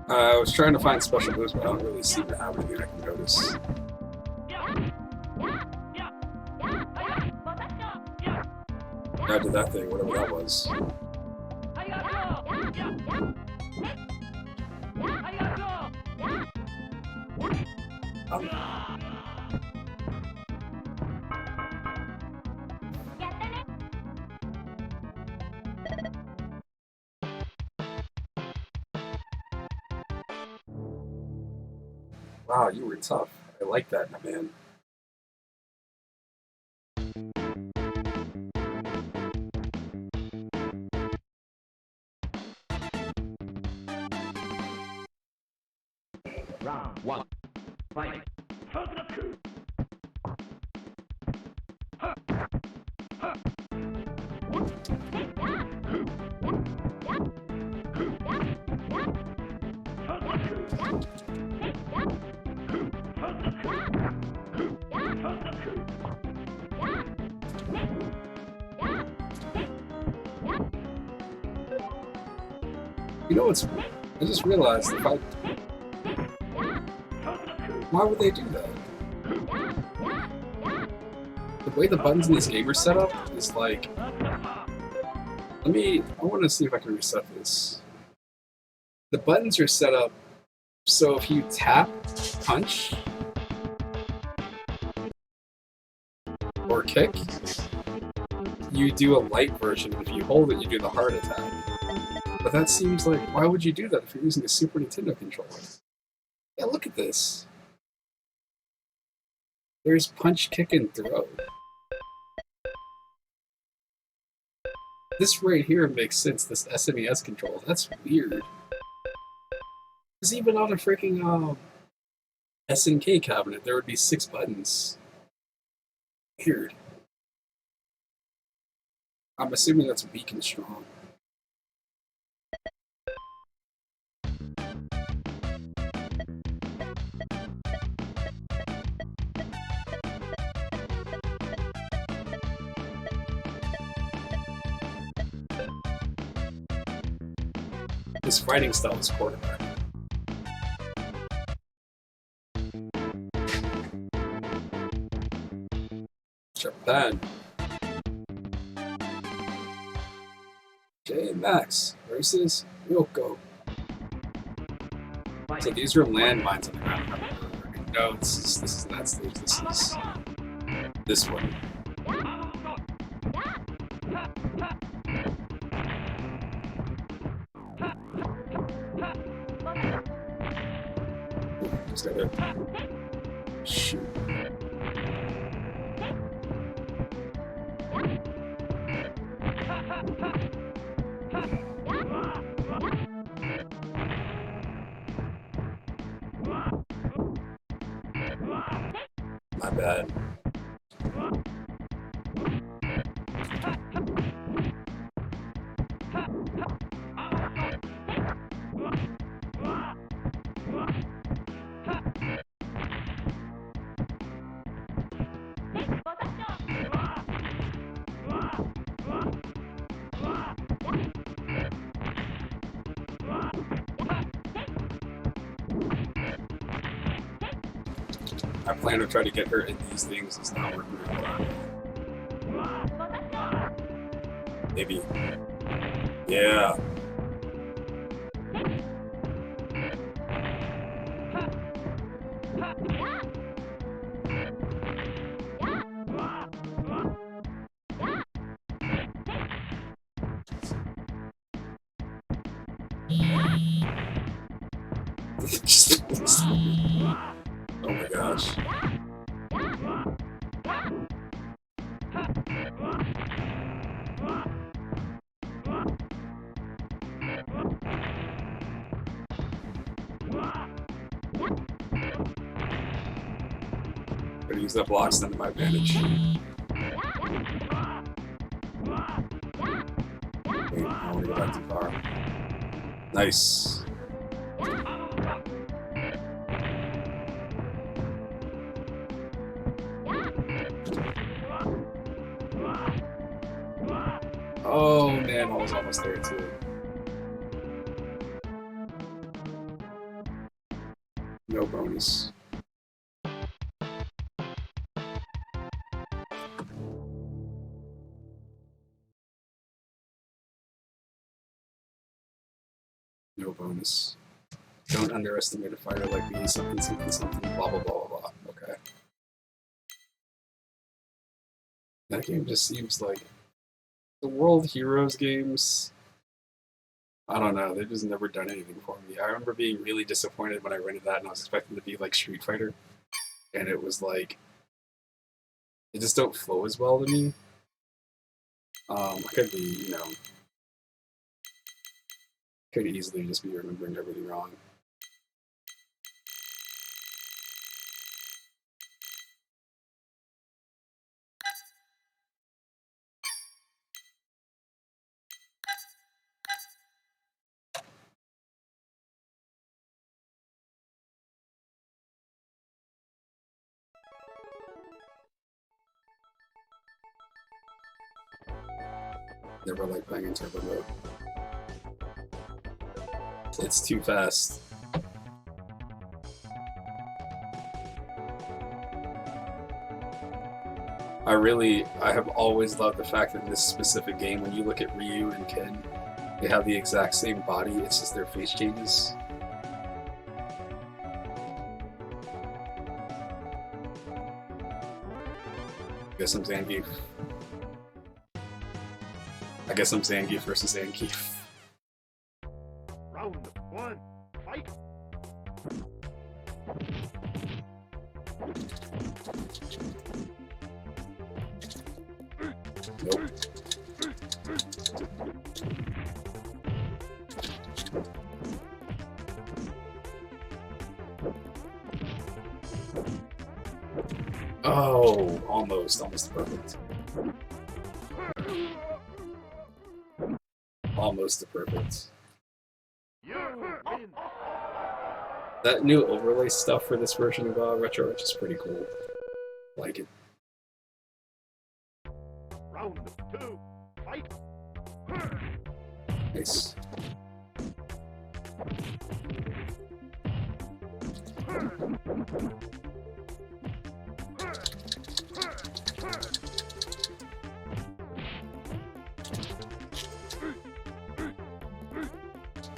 I was trying to find special moves, but I don't really seem to have anything I can notice. I did that thing, whatever that was. Wow, you were tough. I like that, my man. Round one. Fight. You know what's? I just realized if I. Why would they do that? The way the buttons in this game are set up is like. I want to see if I can reset this. The buttons are set up so if you tap punch or kick, you do a light version. If you hold it, you do the hard attack. But that seems like, why would you do that if you're using a Super Nintendo controller? Yeah, look at this. There's punch, kick, and throw. This right here makes sense, this SNES control. That's weird. Because even on a freaking SNK cabinet, there would be 6 buttons. Weird. I'm assuming that's weak and strong. This fighting style is quarterback. Japan. J Max versus Yoko. So these are landmines on the ground. No, this is not stage. This is this one. Just gotta shoot. My bad. I plan to try to get her in these things. It's not working very well. Maybe. Yeah. Oh my gosh. Gotta use that block stand to my advantage. Wait, I want to go back too far. Nice. Oh man, I was almost there too. No bonus. No bonus. Don't underestimate a fighter like me. Something, something, something. Blah blah blah blah blah. Okay. That game just seems like the World Heroes games. I don't know. They've just never done anything for me. I remember being really disappointed when I rented that, and I was expecting to be like Street Fighter, and it was like they just don't flow as well to me. I could be, could easily just be remembering everything wrong. Never like playing in turbo mode. It's too fast. I have always loved the fact that in this specific game, when you look at Ryu and Ken, they have the exact same body, it's just their face changes. I guess I'm Zangief. I guess I'm Zangief versus Zangief. Round one, fight! Nope. Oh, almost perfect. Almost perfect. You win! That new overlay stuff for this version of Retro Arch is pretty cool. Like it. Round two, fight! Nice.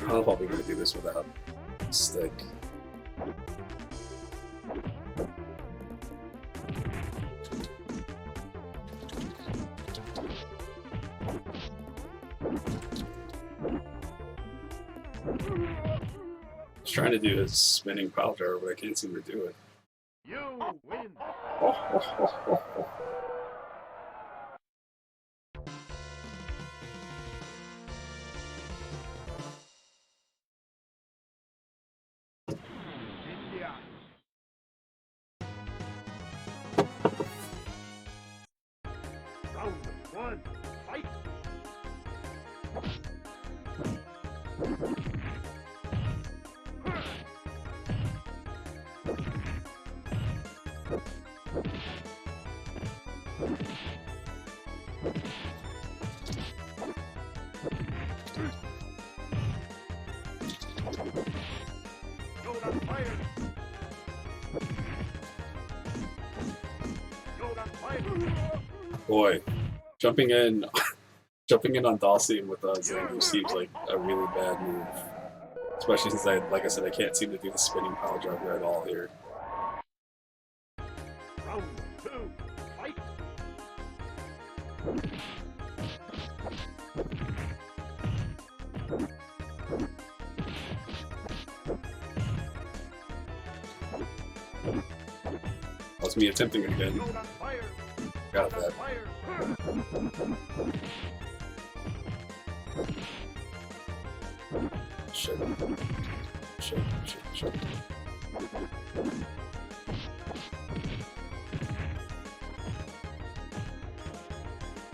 I'm probably going to do this without a stick. I was trying to do his spinning pile driver, but I can't seem to do it. You win! India! Round one, fight! Go down fire! Go down fire! Boy, jumping in, jumping in on Dhalsim with Zangief seems like a really bad move. Especially since like I said, I can't seem to do the spinning pile driver at all here. Round two, fight! That was me attempting it again. Go down fire! Got Go down that. fire! Shit. Shit.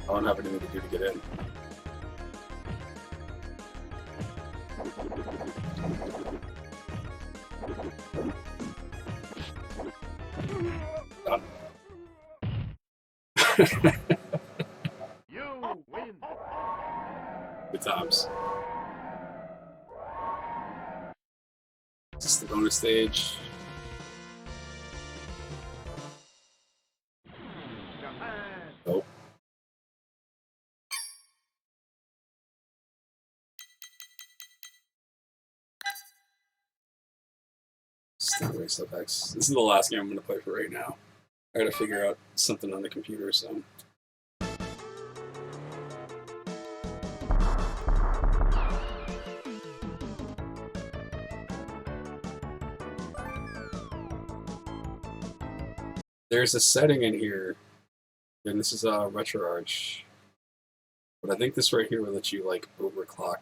I don't have anything to do to get in. Done. You win! Good times. Is this the bonus stage? Japan! Nope. Stingray Sub-X. This is the last game I'm going to play for right now. I gotta figure out something on the computer, so. There's a setting in here, and this is Retro Arch, but I think this right here will let you like overclock.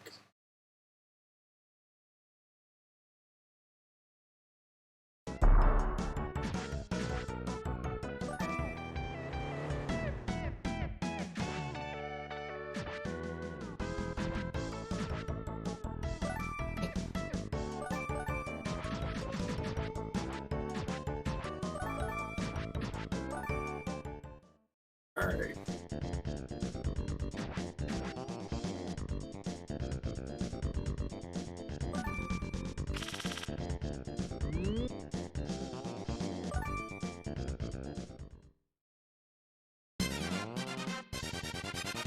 Alright.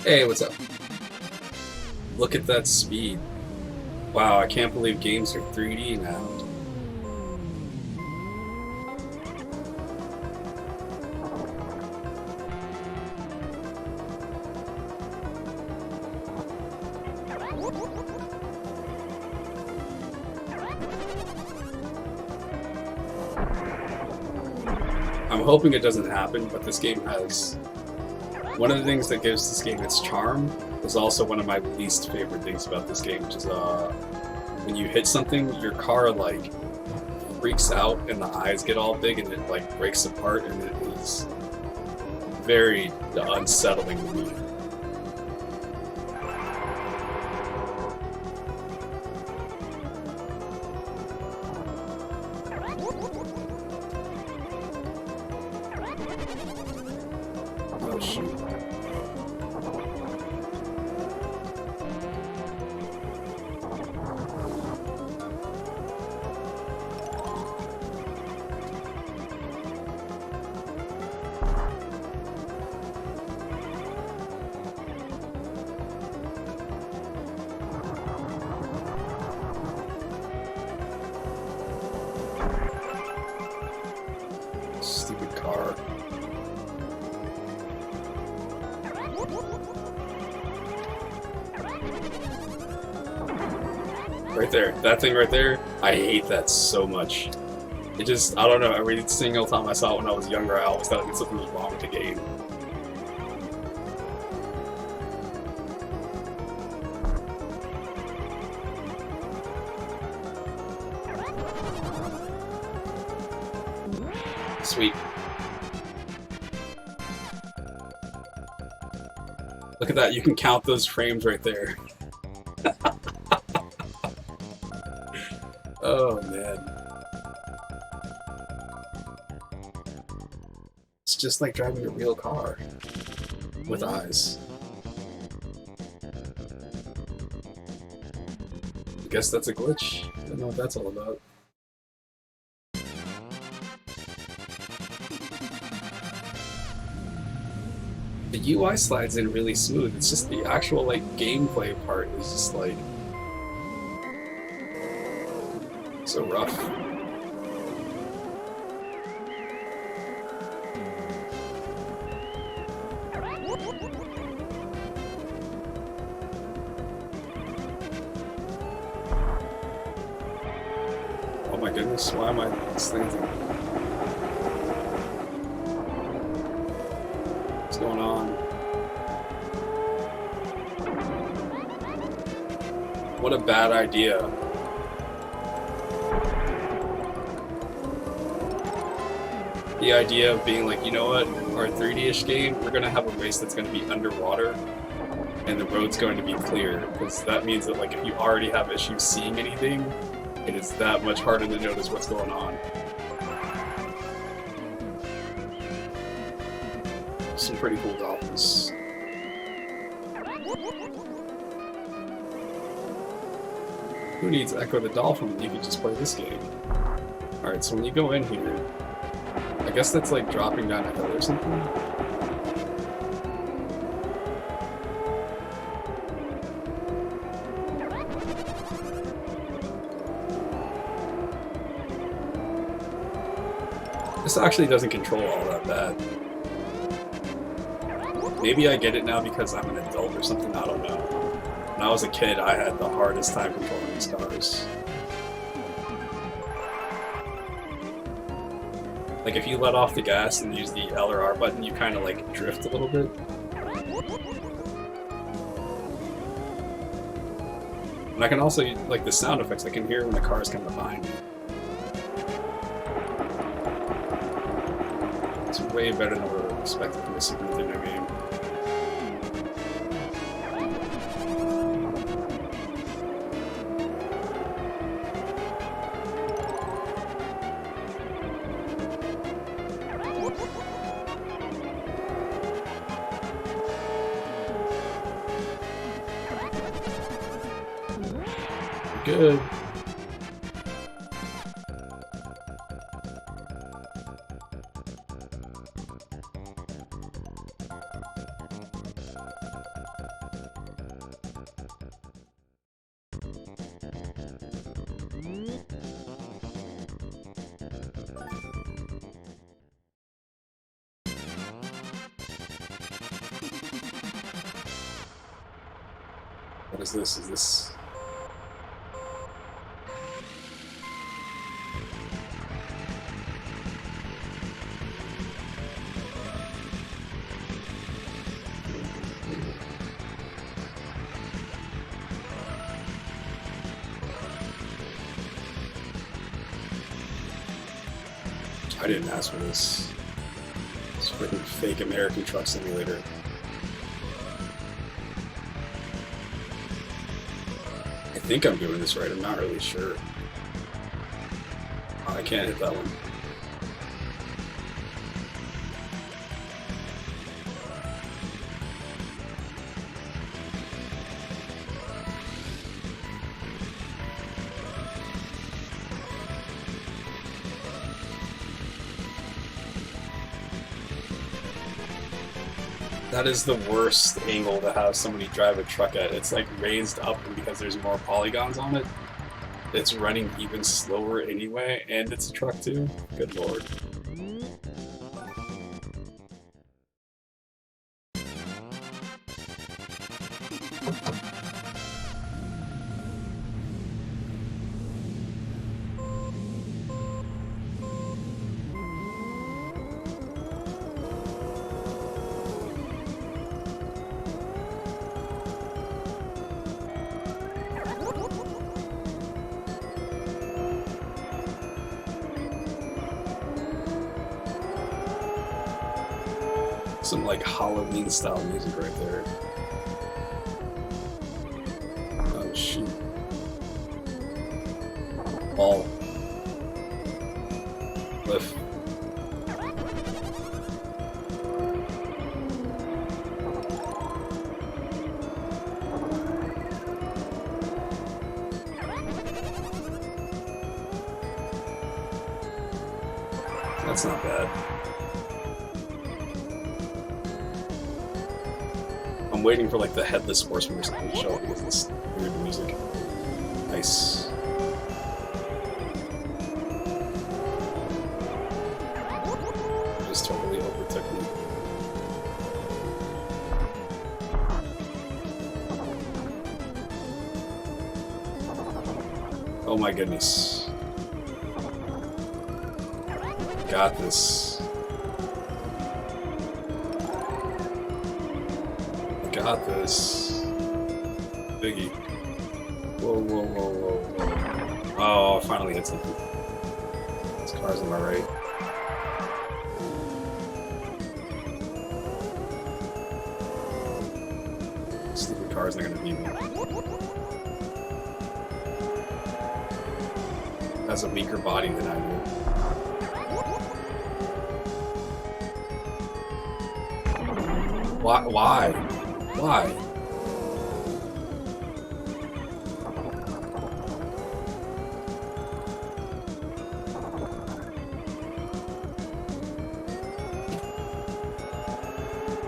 Hey, what's up? Look at that speed. Wow, I can't believe games are 3D now. I'm hoping it doesn't happen, but this game has... One of the things that gives this game its charm is also one of my least favorite things about this game, which is when you hit something, your car like freaks out and the eyes get all big and it like breaks apart, and it is very unsettling to me. Oh shoot. Stupid car. Right there. That thing right there, I hate that so much. It just, I don't know, every single time I saw it when I was younger, I always thought that something was wrong with the game. Sweet. Look at that, you can count those frames right there. Oh man. It's just like driving a real car with eyes. I guess that's a glitch. I don't know what that's all about. The UI slides in really smooth. It's just the actual like gameplay part is just like so rough. Oh my goodness, why am I standing? What's going on? What a bad idea. The idea of being like, you know what, our 3D-ish game, we're going to have a race that's going to be underwater, and the road's going to be clear, because that means that like if you already have issues seeing anything, it is that much harder to notice what's going on. Some pretty cool dolphins. Who needs Echo the Dolphin when you can just play this game? Alright, so when you go in here, I guess that's like dropping down a hill or something. This actually doesn't control all that bad. Maybe I get it now because I'm an adult or something, I don't know. When I was a kid, I had the hardest time controlling these cars. Like if you let off the gas and use the L or R button, you kind of like drift a little bit. And I can also, like the sound effects, I can hear when the cars come behind me. It's way better than what I expected from a Super Nintendo game. Good. What is this? Is this... I didn't ask for this. This freaking fake American Truck Simulator. I think I'm doing this right, I'm not really sure. Oh, I can't hit that one. That is the worst angle to have somebody drive a truck at. It's like raised up, and because there's more polygons on it, it's running even slower anyway, and it's a truck too. Good lord. Some like Halloween style music right there. Oh shoot. Ball. Lift. That's not bad. I'm waiting for like the Headless Horseman or something to show up with this weird music. Nice. It just totally overtook me. Oh my goodness. Got this. Got this. Biggie. Whoa, whoa, whoa, whoa, whoa. Oh, I finally hit something. This car's on my right. Stupid car's not gonna beat me. Has a weaker body than I do. Why? Why? Why?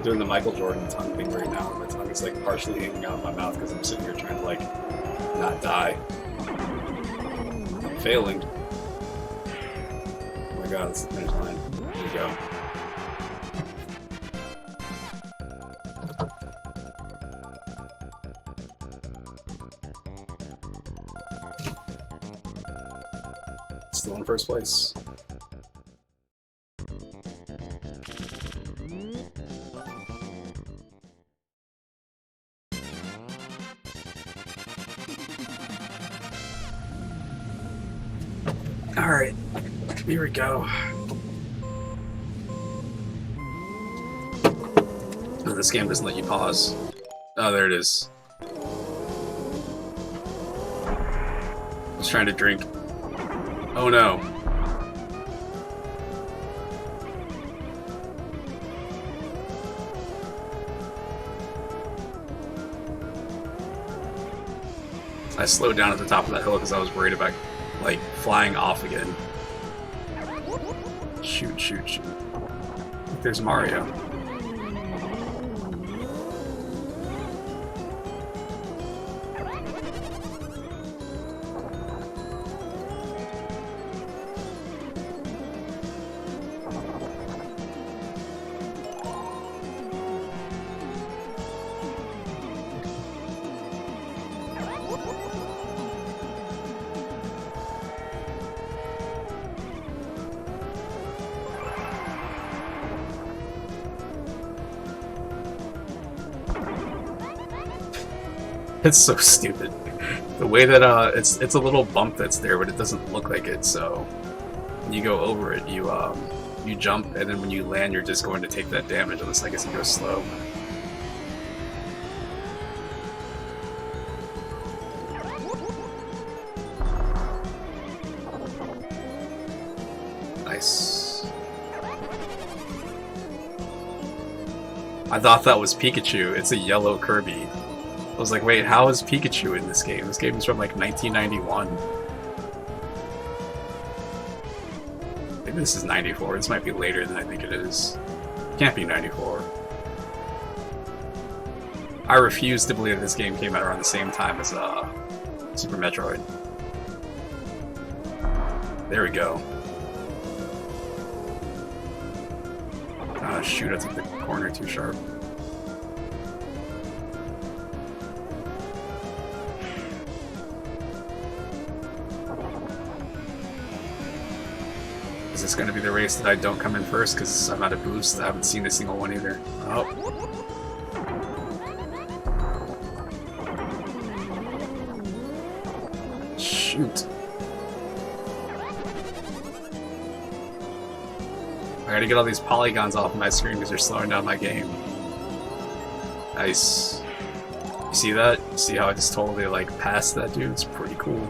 Doing the Michael Jordan tongue thing right now. My tongue is like partially hanging out of my mouth because I'm sitting here trying to like not die. I'm failing. Oh my god, it's the finish line. Here we go. Still in first place. Alright, here we go. Oh, this game doesn't let you pause. Oh, there it is. I was trying to drink. Oh no. I slowed down at the top of that hill because I was worried about, like, flying off again. Shoot, shoot, shoot. There's Mario. It's so stupid. The way that it's a little bump that's there, but it doesn't look like it. So when you go over it, you jump, and then when you land, you're just going to take that damage unless I guess you go slow. Nice. I thought that was Pikachu. It's a yellow Kirby. I was like, wait, how is Pikachu in this game? This game is from like 1991. Maybe this is 94. This might be later than I think it is. It can't be 94. I refuse to believe this game came out around the same time as Super Metroid. There we go. Oh shoot, I took the corner too sharp. Is this going to be the race that I don't come in first because I'm out of boost? I haven't seen a single one either. Oh. Shoot. I gotta get all these polygons off of my screen because they're slowing down my game. Nice. You see that? See how I just totally like passed that dude? It's pretty cool.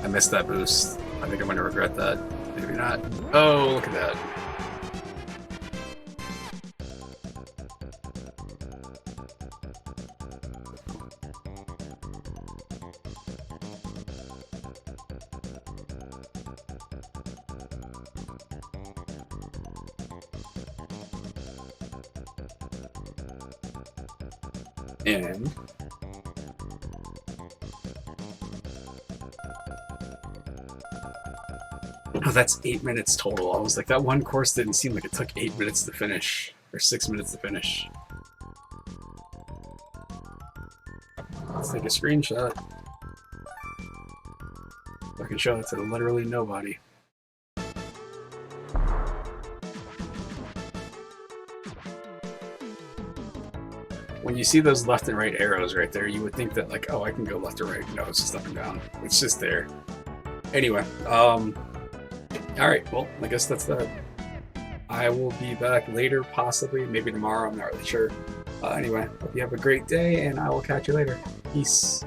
I missed that boost. I think I'm gonna regret that. Maybe not. Oh, look at that. And oh, that's 8 minutes total. I was like, that one course didn't seem like it took 8 minutes to finish, or 6 minutes to finish. Let's take a screenshot. I can show that to literally nobody. When you see those left and right arrows right there, you would think that like, oh, I can go left or right. No, it's just up and down. It's just there. Anyway, alright, well, I guess that's that. I will be back later, possibly, maybe tomorrow, I'm not really sure. Anyway, hope you have a great day, and I will catch you later. Peace.